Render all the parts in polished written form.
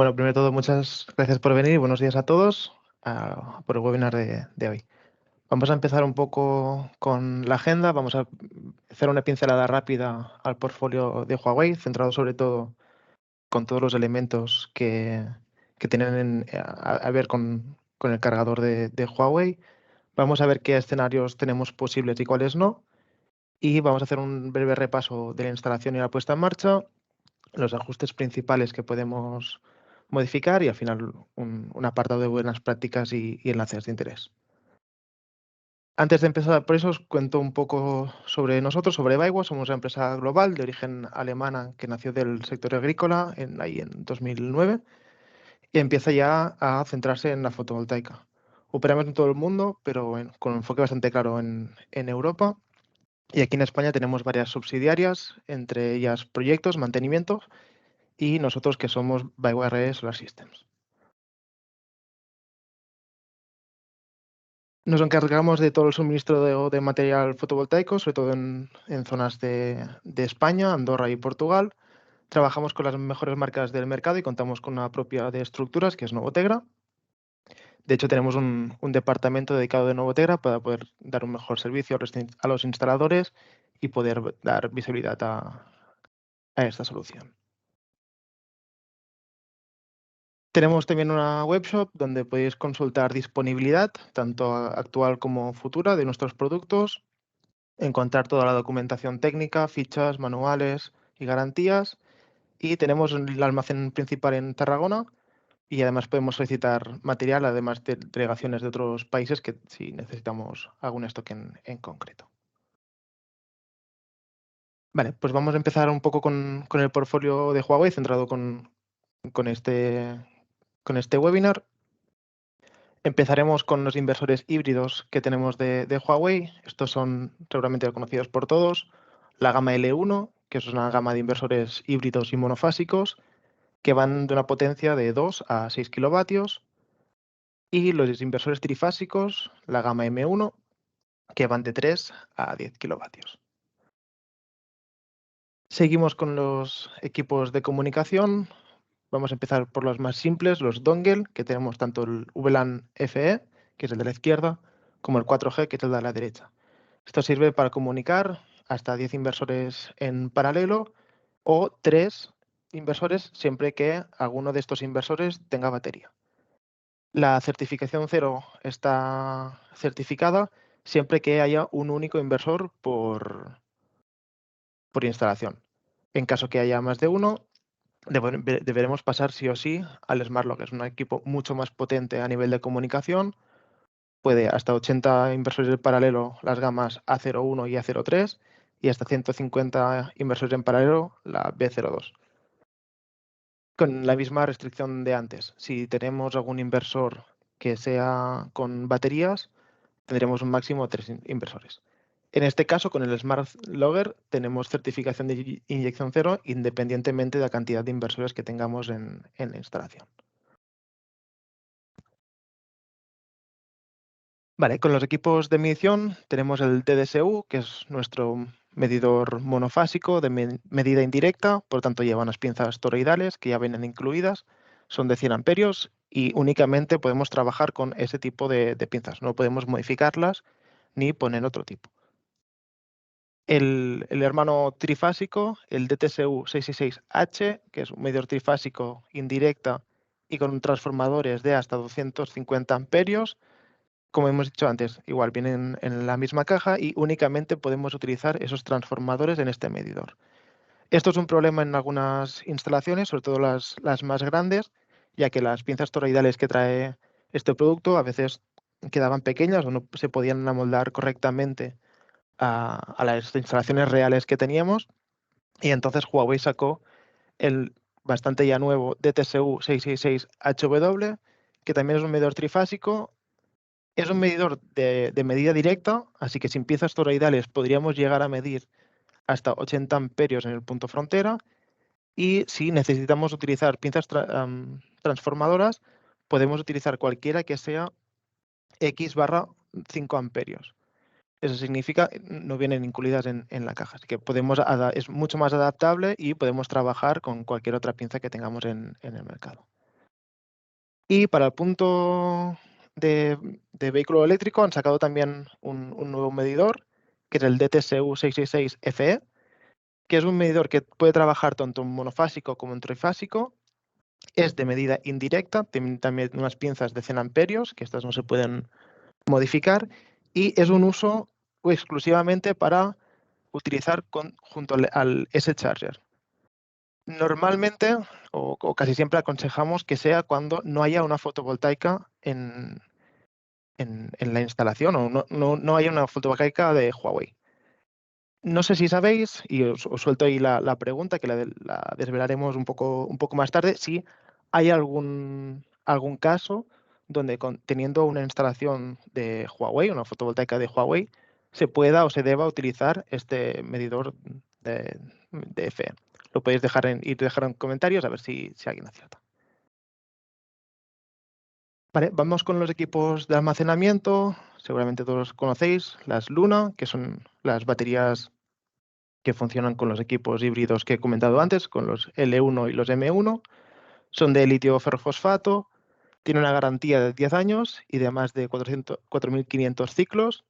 Bueno, primero de todo, muchas gracias por venir y buenos días a todos por el webinar de hoy. Vamos a empezar un poco con la agenda. Vamos a hacer una pincelada rápida al portfolio de Huawei, centrado sobre todo con todos los elementos que tienen a ver con el cargador de Huawei. Vamos a ver qué escenarios tenemos posibles y cuáles no. Y vamos a hacer un breve repaso de la instalación y la puesta en marcha, los ajustes principales que podemos modificar y al final un apartado de buenas prácticas y enlaces de interés. Antes de empezar, por eso os cuento un poco sobre nosotros, sobre BayWa. Somos una empresa global de origen alemana que nació del sector agrícola ahí en 2009 y empieza ya a centrarse en la fotovoltaica. Operamos en todo el mundo, pero con un enfoque bastante claro en Europa. Y aquí en España tenemos varias subsidiarias, entre ellas proyectos, mantenimiento y nosotros que somos BayWa Solar Systems. Nos encargamos de todo el suministro de material fotovoltaico, sobre todo en zonas de España, Andorra y Portugal. Trabajamos con las mejores marcas del mercado y contamos con una propia de estructuras, que es Novotegra. De hecho, tenemos un departamento dedicado de Novotegra para poder dar un mejor servicio a los instaladores y poder dar visibilidad a esta solución. Tenemos también una webshop donde podéis consultar disponibilidad, tanto actual como futura, de nuestros productos, encontrar toda la documentación técnica, fichas, manuales y garantías. Y tenemos el almacén principal en Tarragona y además podemos solicitar material, además de delegaciones de otros países que si necesitamos algún stock en concreto. Vale, pues vamos a empezar un poco con el portfolio de Huawei centrado con este, con este webinar. Empezaremos con los inversores híbridos que tenemos de Huawei. Estos son seguramente conocidos por todos. La gama L1, que es una gama de inversores híbridos y monofásicos, que van de una potencia de 2 a 6 kilovatios. Y los inversores trifásicos, la gama M1, que van de 3 a 10 kilovatios. Seguimos con los equipos de comunicación. Vamos a empezar por los más simples, los dongle, que tenemos tanto el VLAN FE, que es el de la izquierda, como el 4G, que es el de la derecha. Esto sirve para comunicar hasta 10 inversores en paralelo o 3 inversores siempre que alguno de estos inversores tenga batería. La certificación 0 está certificada siempre que haya un único inversor por instalación. En caso que haya más de uno, deberemos pasar sí o sí al SmartLock, que es un equipo mucho más potente a nivel de comunicación. Puede hasta 80 inversores en paralelo las gamas A01 y A03 y hasta 150 inversores en paralelo la B02. Con la misma restricción de antes. Si tenemos algún inversor que sea con baterías, tendremos un máximo de 3 inversores. En este caso, con el Smart Logger tenemos certificación de inyección cero independientemente de la cantidad de inversores que tengamos en la instalación. Vale, con los equipos de medición tenemos el TDSU, que es nuestro medidor monofásico de medida indirecta, por lo tanto lleva unas pinzas toroidales que ya vienen incluidas, son de 100 amperios y únicamente podemos trabajar con ese tipo de pinzas, no podemos modificarlas ni poner otro tipo. El hermano trifásico, el DTSU 666H, que es un medidor trifásico indirecta y con transformadores de hasta 250 amperios. Como hemos dicho antes, igual vienen en la misma caja y únicamente podemos utilizar esos transformadores en este medidor. Esto es un problema en algunas instalaciones, sobre todo las más grandes, ya que las pinzas toroidales que trae este producto a veces quedaban pequeñas o no se podían amoldar correctamente a las instalaciones reales que teníamos. Y entonces Huawei sacó el bastante ya nuevo DTSU 666HW, que también es un medidor trifásico. Es un medidor de medida directa, así que sin piezas toroidales podríamos llegar a medir hasta 80 amperios en el punto frontera. Y si necesitamos utilizar pinzas transformadoras, podemos utilizar cualquiera que sea X/5 amperios. Eso significa no vienen incluidas en la caja, así que es mucho más adaptable y podemos trabajar con cualquier otra pinza que tengamos en el mercado. Y para el punto de vehículo eléctrico han sacado también un nuevo medidor, que es el DTSU 666FE, que es un medidor que puede trabajar tanto en monofásico como en trifásico. Es de medida indirecta, tiene también unas pinzas de 100 amperios, que estas no se pueden modificar, y es un uso exclusivamente para utilizar junto al S-Charger. Normalmente, o casi siempre aconsejamos que sea cuando no haya una fotovoltaica en la instalación o no haya una fotovoltaica de Huawei. No sé si sabéis, y os suelto ahí la pregunta, que la desvelaremos un poco más tarde, si hay algún caso donde teniendo una instalación de Huawei, una fotovoltaica de Huawei, se pueda o se deba utilizar este medidor de FE. Lo podéis dejar en comentarios a ver si alguien acierta. Vale, vamos con los equipos de almacenamiento. Seguramente todos los conocéis, las Luna, que son las baterías que funcionan con los equipos híbridos que he comentado antes, con los L1 y los M1. Son de litio ferrofosfato, tiene una garantía de 10 años y de más de 4.500 ciclos.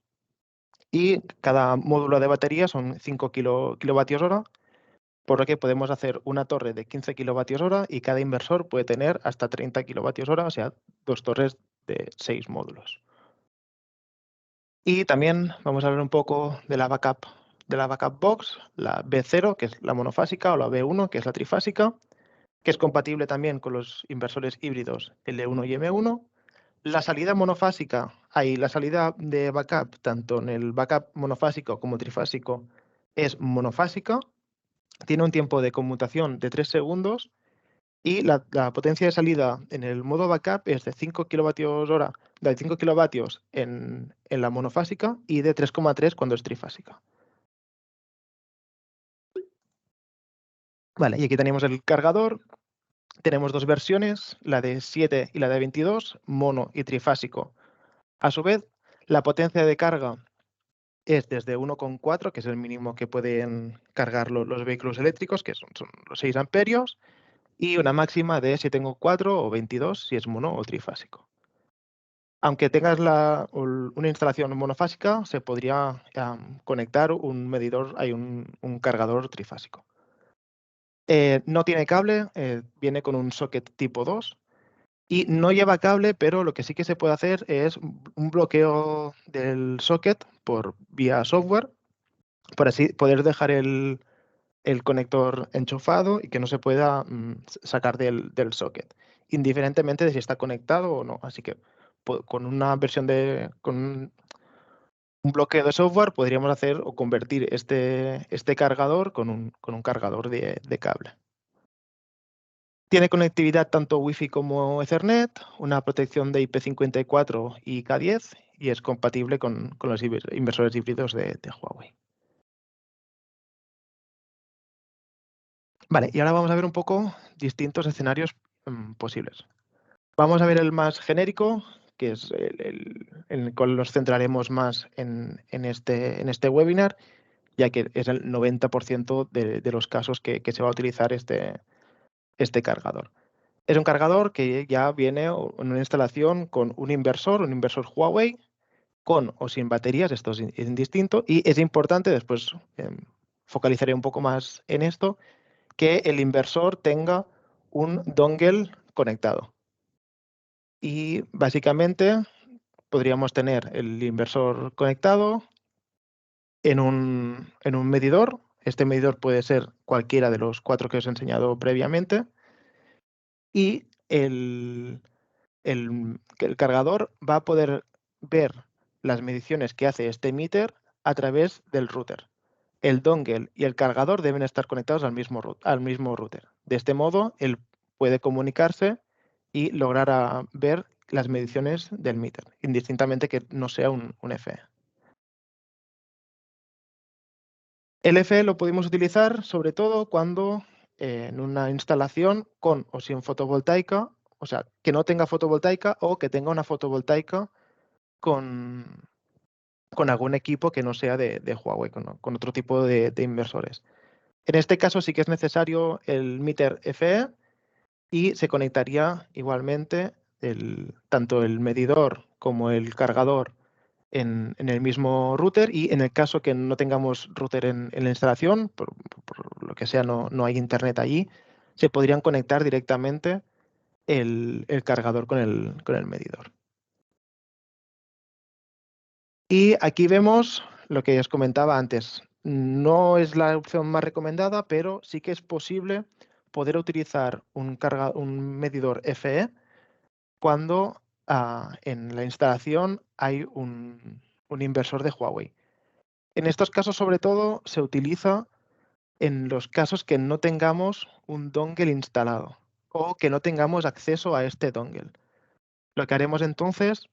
Y cada módulo de batería son 5 kilovatios hora, por lo que podemos hacer una torre de 15 kilovatios hora y cada inversor puede tener hasta 30 kilovatios hora, o sea, 2 torres de 6 módulos. Y también vamos a hablar un poco de la backup box, la B0, que es la monofásica, o la B1, que es la trifásica, que es compatible también con los inversores híbridos L1 y M1. La salida monofásica, la salida de backup, tanto en el backup monofásico como trifásico, es monofásica. Tiene un tiempo de conmutación de 3 segundos y la potencia de salida en el modo backup es de 5 kilovatios hora, de 5 kilovatios en la monofásica y de 3,3 cuando es trifásica. Vale, y aquí tenemos el cargador. Tenemos dos versiones, la de 7 y la de 22, mono y trifásico. A su vez, la potencia de carga es desde 1,4, que es el mínimo que pueden cargar los vehículos eléctricos, que son los 6 amperios, y una máxima de 7,4 o 22 si es mono o trifásico. Aunque tengas una instalación monofásica, se podría conectar un medidor, hay un cargador trifásico. No tiene cable, viene con un socket tipo 2 y no lleva cable, pero lo que sí que se puede hacer es un bloqueo del socket por vía software, para así poder dejar el conector enchufado y que no se pueda sacar del socket, indiferentemente de si está conectado o no. Así que con una versión con un bloqueo de software podríamos hacer o convertir este cargador con un cargador de cable. Tiene conectividad tanto Wi-Fi como Ethernet, una protección de IP54 y K10 y es compatible con los inversores híbridos de Huawei. Vale, y ahora vamos a ver un poco distintos escenarios posibles. Vamos a ver el más genérico, que es en el cual nos centraremos más en este webinar, ya que es el 90% de los casos que se va a utilizar este cargador. Es un cargador que ya viene en una instalación con un inversor Huawei, con o sin baterías, esto es indistinto, y es importante, después focalizaré un poco más en esto, que el inversor tenga un dongle conectado. Y básicamente podríamos tener el inversor conectado en un medidor. Este medidor puede ser cualquiera de los 4 que os he enseñado previamente. Y el cargador va a poder ver las mediciones que hace este emitter a través del router. El dongle y el cargador deben estar conectados al mismo router. De este modo, él puede comunicarse y lograr ver las mediciones del meter, indistintamente que no sea un FE. El FE lo podemos utilizar sobre todo cuando en una instalación con o sin fotovoltaica, o sea, que no tenga fotovoltaica o que tenga una fotovoltaica con algún equipo que no sea de Huawei, con otro tipo de inversores. En este caso sí que es necesario el meter FE y se conectaría igualmente tanto el medidor como el cargador en el mismo router, y en el caso que no tengamos router en la instalación, por lo que sea, no hay internet allí, se podrían conectar directamente el cargador con el medidor. Y aquí vemos lo que os comentaba antes. No es la opción más recomendada, pero sí que es posible poder utilizar un medidor FE cuando en la instalación hay un inversor de Huawei. En estos casos, sobre todo, se utiliza en los casos que no tengamos un dongle instalado o que no tengamos acceso a este dongle. Lo que haremos entonces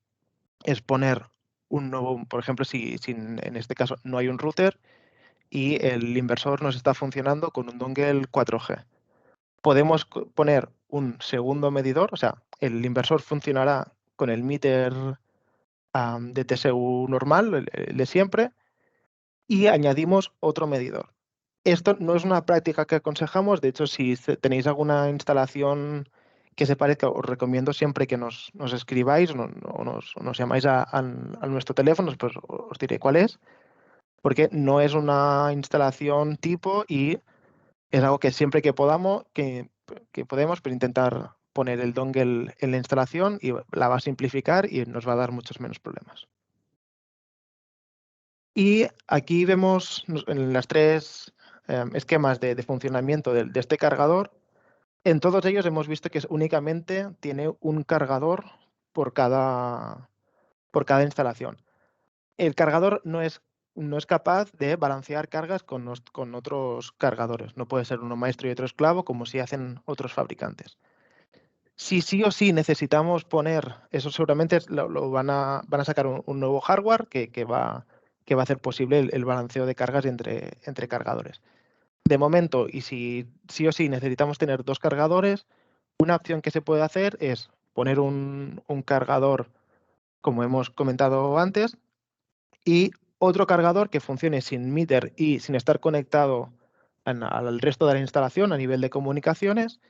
es poner un nuevo, por ejemplo, si en este caso no hay un router y el inversor nos está funcionando con un dongle 4G. Podemos poner un segundo medidor, o sea, el inversor funcionará con el meter de TSU normal, el de siempre, y añadimos otro medidor. Esto no es una práctica que aconsejamos. De hecho, si tenéis alguna instalación que se parezca, os recomiendo siempre que nos escribáis o nos llamáis a nuestro teléfono, pues os diré cuál es, porque no es una instalación tipo y es algo que siempre que podamos, que podemos, pero intentar poner el dongle en la instalación y la va a simplificar y nos va a dar muchos menos problemas. Y aquí vemos en las tres esquemas de funcionamiento de este cargador. En todos ellos hemos visto que únicamente tiene un cargador por cada instalación. El cargador no es capaz de balancear cargas con otros cargadores. No puede ser uno maestro y otro esclavo, como si hacen otros fabricantes. Si sí o sí necesitamos poner, eso seguramente van a sacar un nuevo hardware que va a hacer posible el balanceo de cargas entre cargadores. De momento, y si sí o sí necesitamos tener dos cargadores, una opción que se puede hacer es poner un cargador, como hemos comentado antes, y otro cargador que funcione sin meter y sin estar conectado al resto de la instalación a nivel de comunicaciones.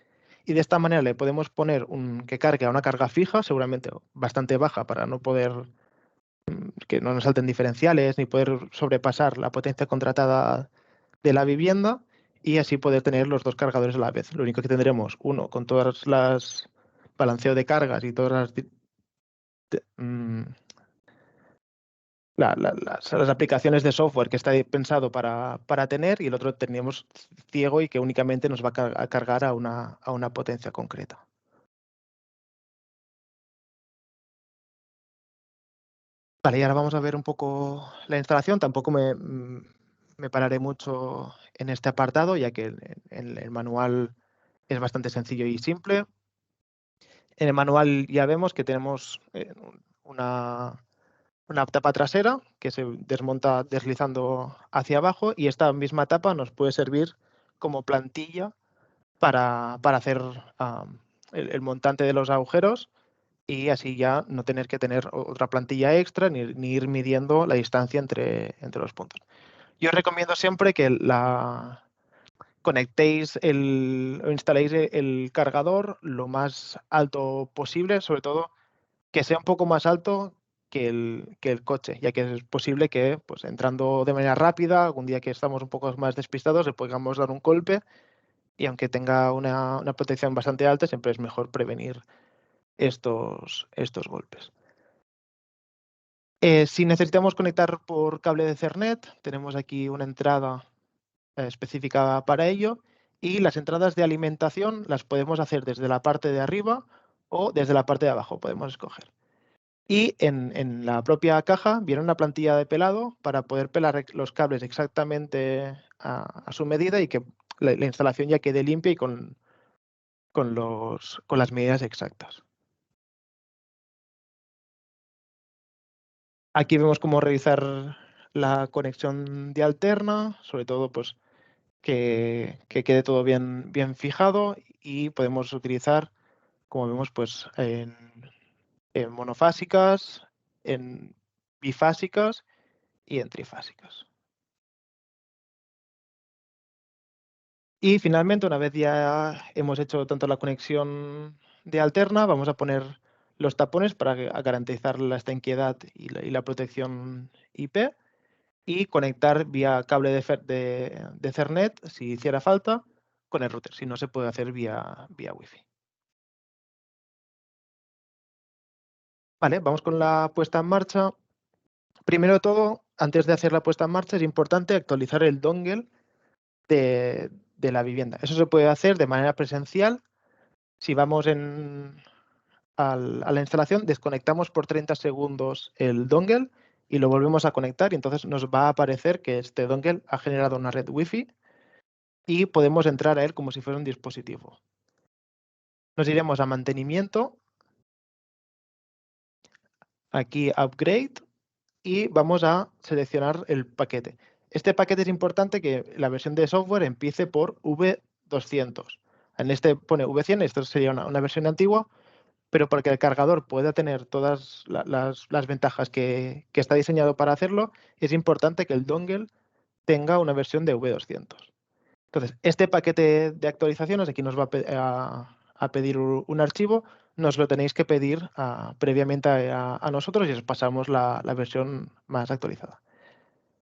Y de esta manera le podemos poner que cargue a una carga fija, seguramente bastante baja para no poder que no nos salten diferenciales ni poder sobrepasar la potencia contratada de la vivienda, y así poder tener los dos cargadores a la vez. Lo único que tendremos uno con todas las balanceo de cargas y todas las aplicaciones de software que está pensado para tener, y el otro teníamos ciego y que únicamente nos va a cargar a una potencia concreta. Vale, y ahora vamos a ver un poco la instalación. Tampoco me pararé mucho en este apartado, ya que el manual es bastante sencillo y simple. En el manual ya vemos que tenemos una, una tapa trasera que se desmonta deslizando hacia abajo, y esta misma tapa nos puede servir como plantilla para hacer el montante de los agujeros, y así ya no tener que tener otra plantilla extra ni ir midiendo la distancia entre los puntos. Yo os recomiendo siempre que conectéis o instaléis el cargador lo más alto posible, sobre todo que sea un poco más alto que el coche, ya que es posible que, pues, entrando de manera rápida, algún día que estamos un poco más despistados, le podamos dar un golpe, y aunque tenga una protección bastante alta, siempre es mejor prevenir estos golpes. Si necesitamos conectar por cable de Ethernet, tenemos aquí una entrada específica para ello, y las entradas de alimentación las podemos hacer desde la parte de arriba o desde la parte de abajo, podemos escoger. Y en la propia caja viene una plantilla de pelado para poder pelar los cables exactamente a su medida, y que la instalación ya quede limpia y con las medidas exactas. Aquí vemos cómo realizar la conexión de alterna, sobre todo pues que quede todo bien fijado, y podemos utilizar, como vemos, pues en monofásicas, en bifásicas y en trifásicas. Y finalmente, una vez ya hemos hecho tanto la conexión de alterna, vamos a poner los tapones para garantizar la estanqueidad y la protección IP y conectar vía cable de Ethernet, si hiciera falta, con el router, si no se puede hacer vía Wi-Fi. Vale, vamos con la puesta en marcha. Primero de todo, antes de hacer la puesta en marcha, es importante actualizar el dongle de la vivienda. Eso se puede hacer de manera presencial. Si vamos a la instalación, desconectamos por 30 segundos el dongle y lo volvemos a conectar y entonces nos va a aparecer que este dongle ha generado una red Wi-Fi y podemos entrar a él como si fuera un dispositivo. Nos iremos a mantenimiento, aquí Upgrade, y vamos a seleccionar el paquete. Este paquete es importante que la versión de software empiece por V200. En este pone V100, esto sería una versión antigua, pero para que el cargador pueda tener todas las ventajas que está diseñado para hacerlo, es importante que el dongle tenga una versión de V200. Entonces, este paquete de actualizaciones, aquí nos va a pedir un archivo, nos lo tenéis que pedir previamente a nosotros y os pasamos la versión más actualizada.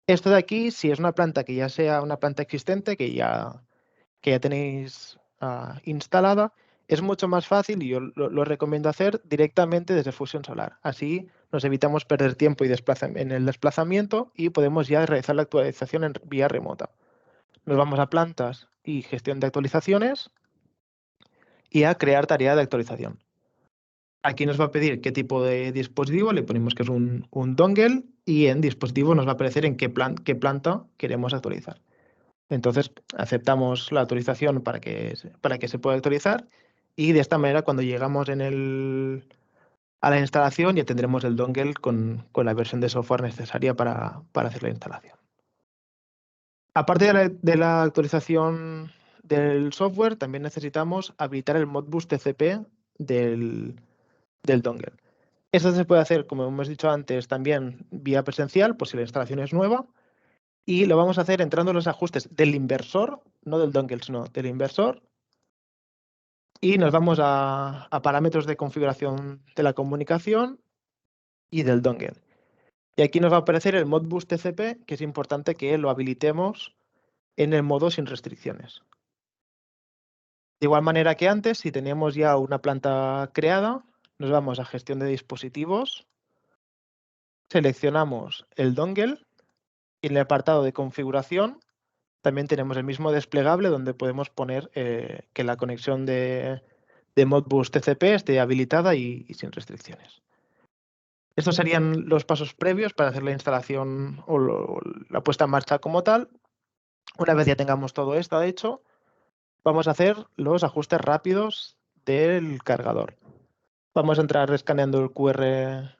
Esto de aquí, si es una planta que ya sea una planta existente, que ya tenéis instalada, es mucho más fácil y yo lo recomiendo hacer directamente desde Fusion Solar. Así nos evitamos perder tiempo en el desplazamiento y podemos ya realizar la actualización en vía remota. Nos vamos a plantas y gestión de actualizaciones y a crear tarea de actualización. Aquí nos va a pedir qué tipo de dispositivo, le ponemos que es un dongle y en dispositivo nos va a aparecer en qué planta queremos actualizar. Entonces aceptamos la autorización para que se pueda actualizar y de esta manera cuando llegamos a la instalación ya tendremos el dongle con la versión de software necesaria para hacer la instalación. Aparte de la actualización del software, también necesitamos habilitar el Modbus TCP del dongle. Esto se puede hacer, como hemos dicho antes, también vía presencial, por si la instalación es nueva, y lo vamos a hacer entrando en los ajustes del inversor, no del dongle, sino del inversor, y nos vamos a parámetros de configuración de la comunicación y del dongle. Y aquí nos va a aparecer el Modbus TCP, que es importante que lo habilitemos en el modo sin restricciones. De igual manera que antes, si teníamos ya una planta creada, nos vamos a gestión de dispositivos, seleccionamos el dongle y en el apartado de configuración también tenemos el mismo desplegable donde podemos poner que la conexión de Modbus TCP esté habilitada y sin restricciones. Estos serían los pasos previos para hacer la instalación o la puesta en marcha como tal. Una vez ya tengamos todo esto hecho, vamos a hacer los ajustes rápidos del cargador. Vamos a entrar escaneando el QR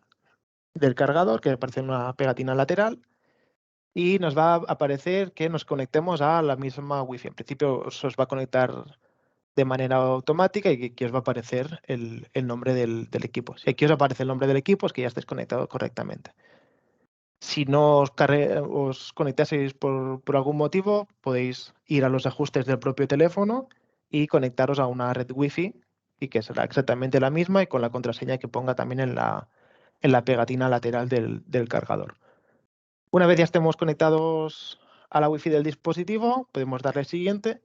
del cargador, que aparece en una pegatina lateral, y nos va a aparecer que nos conectemos a la misma Wi-Fi. En principio os va a conectar de manera automática y que os va a aparecer el nombre del equipo. Si aquí os aparece el nombre del equipo, es que ya estáis conectados correctamente. Si no os conectaseis por algún motivo, podéis ir a los ajustes del propio teléfono y conectaros a una red Wi-Fi y que será exactamente la misma y con la contraseña que ponga también en la pegatina lateral del cargador. Una vez ya estemos conectados a la Wi-Fi del dispositivo, podemos darle siguiente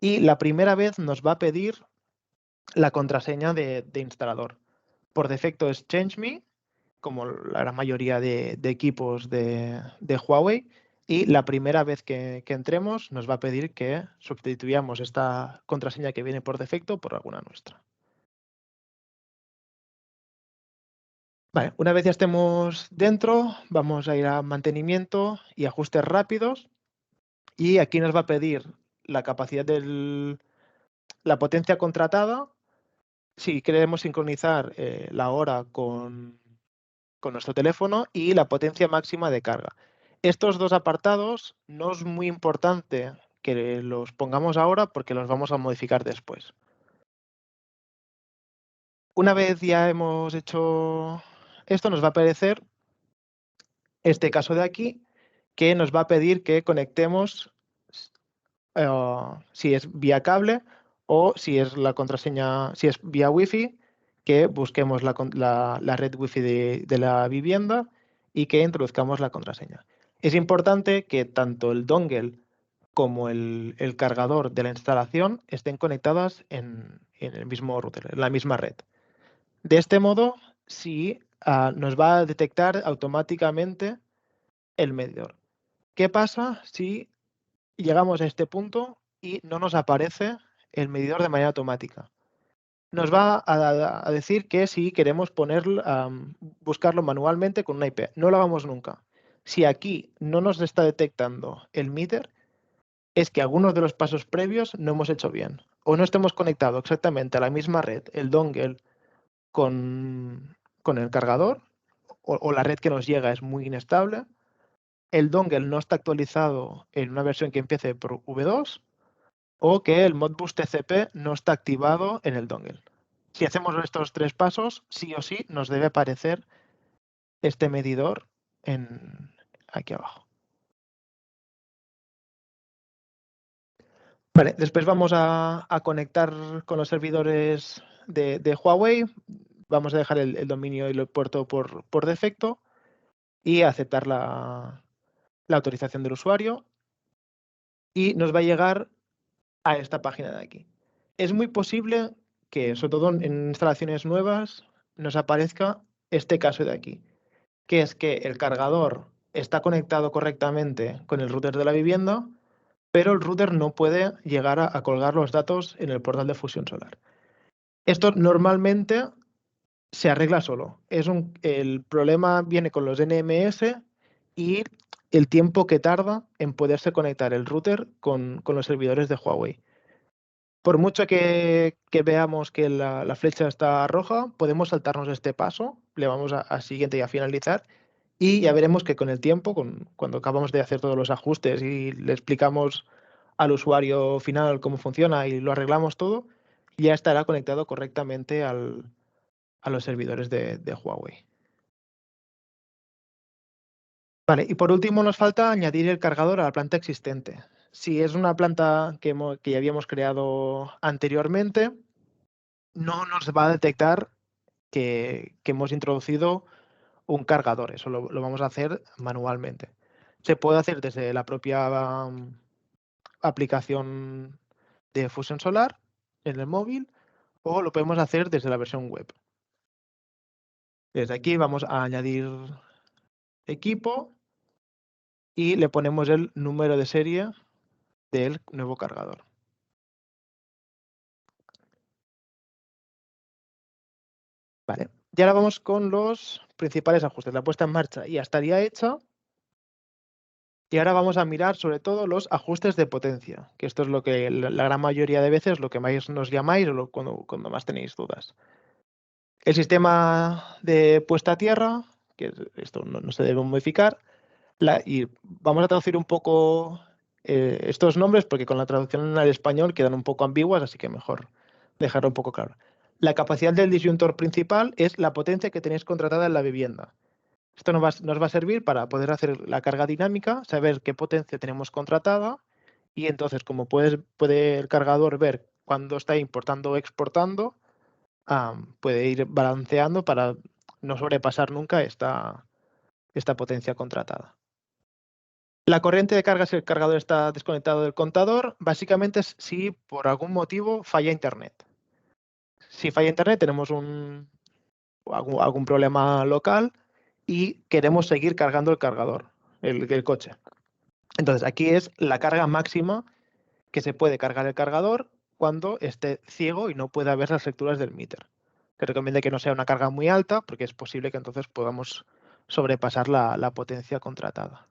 y la primera vez nos va a pedir la contraseña de instalador. Por defecto es ChangeMe, como la gran mayoría de equipos de Huawei, y la primera vez que entremos nos va a pedir que sustituyamos esta contraseña que viene por defecto por alguna nuestra. Vale, una vez ya estemos dentro, vamos a ir a mantenimiento y ajustes rápidos, y aquí nos va a pedir la capacidad la potencia contratada, si queremos sincronizar la hora con nuestro teléfono y la potencia máxima de carga. Estos dos apartados no es muy importante que los pongamos ahora porque los vamos a modificar después. Una vez ya hemos hecho esto, nos va a aparecer este caso de aquí que nos va a pedir que conectemos si es vía cable o si es la contraseña, si es vía Wi-Fi, que busquemos la red Wi-Fi de la vivienda y que introduzcamos la contraseña. Es importante que tanto el dongle como el cargador de la instalación estén conectadas en el mismo router, en la misma red. De este modo, sí, nos va a detectar automáticamente el medidor. ¿Qué pasa si llegamos a este punto y no nos aparece el medidor de manera automática? Nos va a decir que si queremos buscarlo manualmente con una IP. No lo hagamos nunca. Si aquí no nos está detectando el meter, es que algunos de los pasos previos no hemos hecho bien. O no estemos conectados exactamente a la misma red, el dongle con el cargador, o la red que nos llega es muy inestable, el dongle no está actualizado en una versión que empiece por V2, o que el Modbus TCP no está activado en el dongle. Si hacemos estos tres pasos, sí o sí nos debe aparecer este medidor aquí abajo. Vale, después vamos a conectar con los servidores de Huawei. Vamos a dejar el dominio y el puerto por defecto y aceptar la autorización del usuario. Y nos va a llegar a esta página de aquí. Es muy posible que, sobre todo en instalaciones nuevas, nos aparezca este caso de aquí, que es que el cargador está conectado correctamente con el router de la vivienda, pero el router no puede llegar a colgar los datos en el portal de Fusión Solar. Esto normalmente se arregla solo. El problema viene con los NMS y el tiempo que tarda en poderse conectar el router con los servidores de Huawei. Por mucho que veamos que la flecha está roja, podemos saltarnos este paso, le vamos a siguiente y a finalizar, y ya veremos que con el tiempo, cuando acabamos de hacer todos los ajustes y le explicamos al usuario final cómo funciona y lo arreglamos todo, ya estará conectado correctamente a los servidores de Huawei. Vale, y por último nos falta añadir el cargador a la planta existente. Si es una planta que ya habíamos creado anteriormente, no nos va a detectar que hemos introducido un cargador. Eso lo vamos a hacer manualmente. Se puede hacer desde la propia aplicación de Fusion Solar en el móvil o lo podemos hacer desde la versión web. Desde aquí vamos a añadir equipo y le ponemos el número de serie del nuevo cargador. Vale. Y ahora vamos con los principales ajustes. La puesta en marcha ya estaría hecha. Y ahora vamos a mirar sobre todo los ajustes de potencia, que esto es lo que la gran mayoría de veces lo que más nos llamáis o cuando más tenéis dudas. El sistema de puesta a tierra, que esto no se debe modificar, y vamos a traducir un poco estos nombres porque con la traducción al español quedan un poco ambiguas, así que mejor dejarlo un poco claro. La capacidad del disyuntor principal es la potencia que tenéis contratada en la vivienda. Esto nos va a servir para poder hacer la carga dinámica, saber qué potencia tenemos contratada y entonces como puede el cargador ver cuándo está importando o exportando, puede ir balanceando para no sobrepasar nunca esta potencia contratada. La corriente de carga si el cargador está desconectado del contador, básicamente es si por algún motivo falla Internet. Si falla Internet tenemos algún problema local y queremos seguir cargando el cargador, el coche. Entonces, aquí es la carga máxima que se puede cargar el cargador cuando esté ciego y no pueda ver las lecturas del meter. Se recomienda que no sea una carga muy alta porque es posible que entonces podamos sobrepasar la potencia contratada.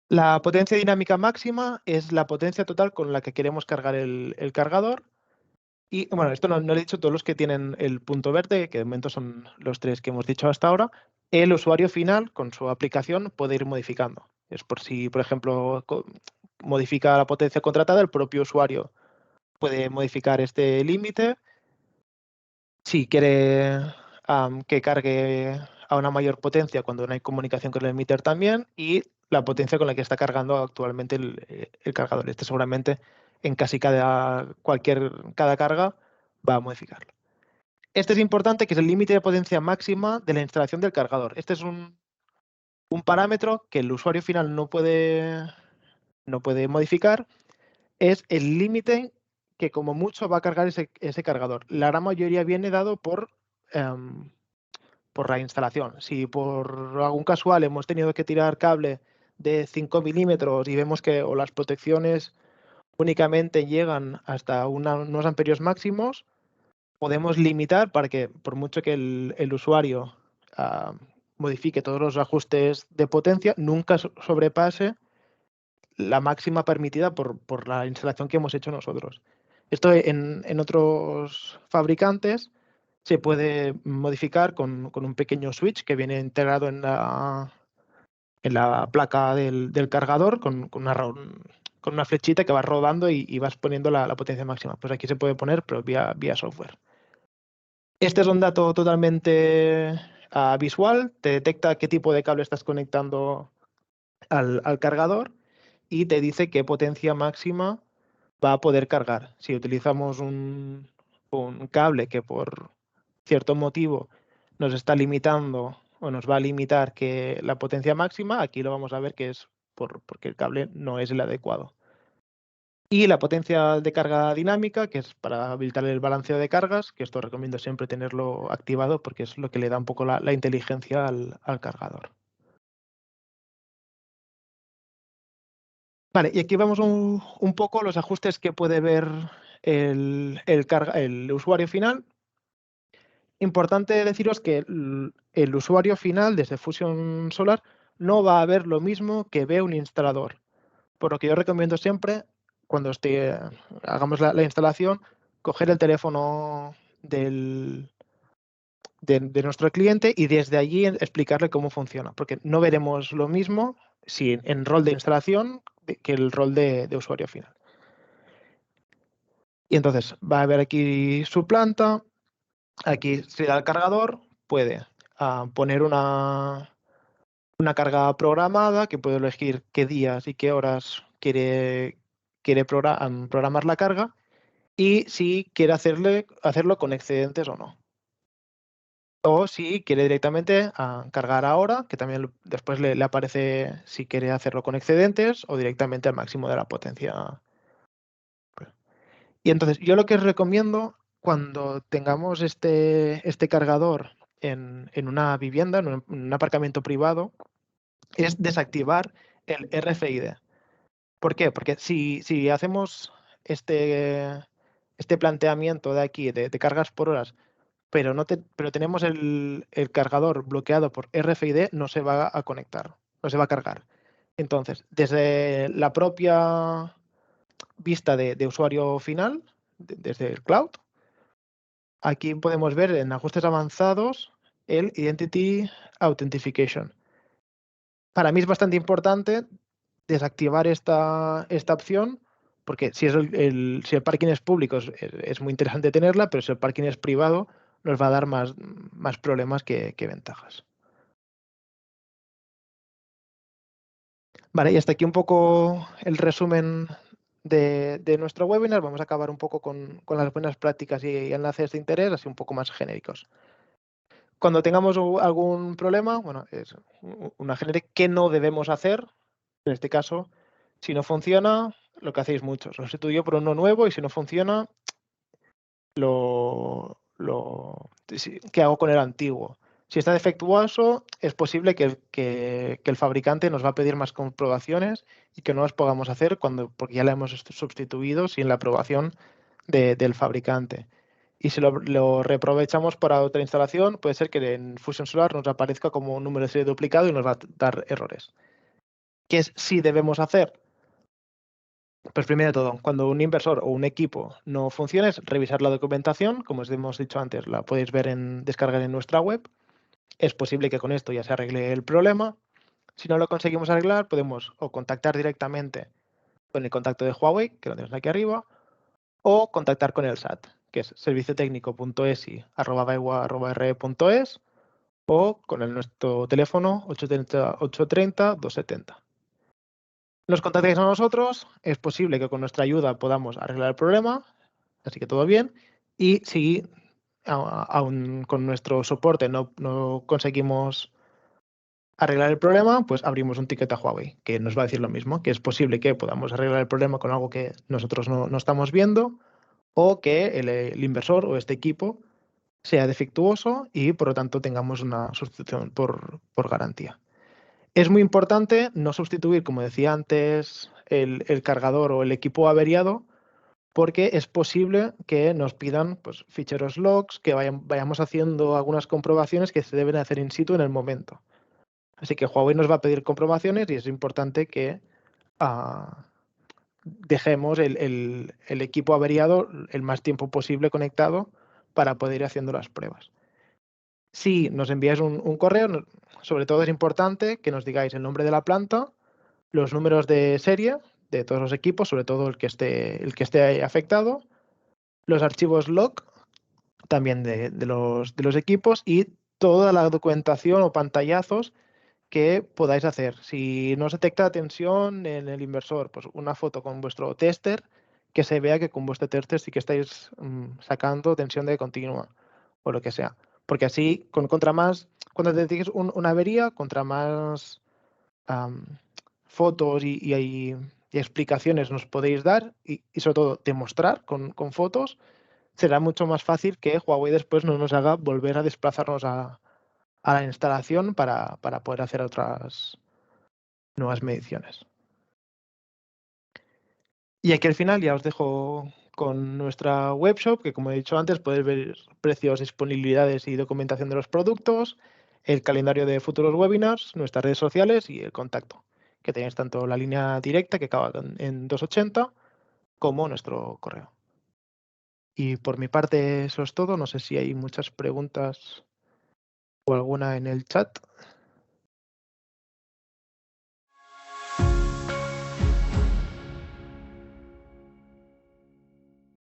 La potencia dinámica máxima es la potencia total con la que queremos cargar el cargador. Y bueno, esto no le he dicho todos los que tienen el punto verde, que de momento son los tres que hemos dicho hasta ahora. El usuario final, con su aplicación, puede ir modificando. Es por si, por ejemplo, modifica la potencia contratada, el propio usuario puede modificar este límite. Si quiere que cargue a una mayor potencia cuando no hay comunicación con el emitter también, y la potencia con la que está cargando actualmente el cargador. Este seguramente en casi cada carga va a modificarlo. Este es importante, que es el límite de potencia máxima de la instalación del cargador. Este es un parámetro que el usuario final no puede modificar. Es el límite que como mucho va a cargar ese cargador. La gran mayoría viene dado por la instalación. Si por algún casual hemos tenido que tirar cable de 5 milímetros y vemos que o las protecciones únicamente llegan hasta unos amperios máximos, podemos limitar para que, por mucho que el usuario modifique todos los ajustes de potencia, nunca sobrepase la máxima permitida por la instalación que hemos hecho nosotros. Esto en otros fabricantes se puede modificar con un pequeño switch que viene integrado en la placa del cargador con una flechita que va rodando y vas poniendo la potencia máxima. Pues aquí se puede poner, pero vía software. Este es un dato totalmente visual, te detecta qué tipo de cable estás conectando al cargador y te dice qué potencia máxima va a poder cargar. Si utilizamos un cable que por cierto motivo nos está limitando o nos va a limitar que la potencia máxima, aquí lo vamos a ver que es porque el cable no es el adecuado. Y la potencia de carga dinámica, que es para habilitar el balanceo de cargas, que esto recomiendo siempre tenerlo activado porque es lo que le da un poco la inteligencia al cargador. Vale, y aquí vemos un poco los ajustes que puede ver el usuario final. Importante deciros que el usuario final desde Fusion Solar no va a ver lo mismo que ve un instalador. Por lo que yo recomiendo siempre, cuando hagamos la instalación, coger el teléfono de nuestro cliente y desde allí explicarle cómo funciona, porque no veremos lo mismo si en rol de instalación que el rol de usuario final. Y entonces va a ver aquí su planta, aquí si da el cargador, puede poner una carga programada, que puede elegir qué días y qué horas quiere programar la carga y si quiere hacerlo con excedentes o no. O si quiere directamente cargar ahora, que también después le aparece si quiere hacerlo con excedentes o directamente al máximo de la potencia. Y entonces yo lo que os recomiendo cuando tengamos este cargador en una vivienda, en un aparcamiento privado, es desactivar el RFID. ¿Por qué? Porque si hacemos este planteamiento de aquí de cargas por horas, pero tenemos el cargador bloqueado por RFID, no se va a conectar, no se va a cargar. Entonces, desde la propia vista de usuario final, desde el cloud, aquí podemos ver en ajustes avanzados el Identity Authentication. Para mí es bastante importante desactivar esta opción, porque si el parking es público es muy interesante tenerla, pero si el parking es privado nos va a dar más problemas que ventajas. Vale, y hasta aquí un poco el resumen de nuestro webinar. Vamos a acabar un poco con las buenas prácticas y enlaces de interés, así un poco más genéricos. Cuando tengamos algún problema, bueno, es una genérica que no debemos hacer. En este caso, si no funciona, lo que hacéis muchos, lo sustituyo por uno nuevo y si no funciona, ¿qué hago con el antiguo? Si está defectuoso, es posible que el fabricante nos va a pedir más comprobaciones y que no las podamos hacer porque ya la hemos sustituido sin la aprobación del fabricante. Y si lo reaprovechamos para otra instalación, puede ser que en Fusion Solar nos aparezca como un número de serie duplicado y nos va a dar errores. ¿Qué sí debemos hacer? Pues primero de todo, cuando un inversor o un equipo no funcione, es revisar la documentación. Como os hemos dicho antes, la podéis descargar en nuestra web. Es posible que con esto ya se arregle el problema. Si no lo conseguimos arreglar, podemos o contactar directamente con el contacto de Huawei, que lo tenemos aquí arriba, o contactar con el SAT, que es serviciotecnico.esi@baiwa.re.es o con nuestro teléfono 830-270. Nos contactáis a nosotros, es posible que con nuestra ayuda podamos arreglar el problema, así que todo bien. Y si aún con nuestro soporte no conseguimos arreglar el problema, pues abrimos un ticket a Huawei, que nos va a decir lo mismo, que es posible que podamos arreglar el problema con algo que nosotros no estamos viendo, o que el inversor o este equipo sea defectuoso y por lo tanto tengamos una sustitución por garantía. Es muy importante no sustituir, como decía antes, el cargador o el equipo averiado, porque es posible que nos pidan pues, ficheros logs, que vayamos haciendo algunas comprobaciones que se deben hacer in situ en el momento. Así que Huawei nos va a pedir comprobaciones y es importante que dejemos el equipo averiado el más tiempo posible conectado para poder ir haciendo las pruebas. Si nos enviáis un correo, sobre todo es importante que nos digáis el nombre de la planta, los números de serie de todos los equipos, sobre todo el que esté afectado, los archivos log también de los equipos y toda la documentación o pantallazos que podáis hacer. Si no se detecta tensión en el inversor, pues una foto con vuestro tester que se vea que con vuestro tester sí que estáis sacando tensión de continua o lo que sea. Porque así, cuando detectéis una avería, contra más fotos y explicaciones nos podéis dar y sobre todo demostrar con fotos, será mucho más fácil que Huawei después no nos haga volver a desplazarnos a la instalación para poder hacer otras nuevas mediciones. Y aquí al final ya os dejo con nuestra webshop, que como he dicho antes, podéis ver precios, disponibilidades y documentación de los productos, el calendario de futuros webinars, nuestras redes sociales y el contacto, que tenéis tanto la línea directa que acaba en 280 como nuestro correo. Y por mi parte eso es todo. No sé si hay muchas preguntas o alguna en el chat.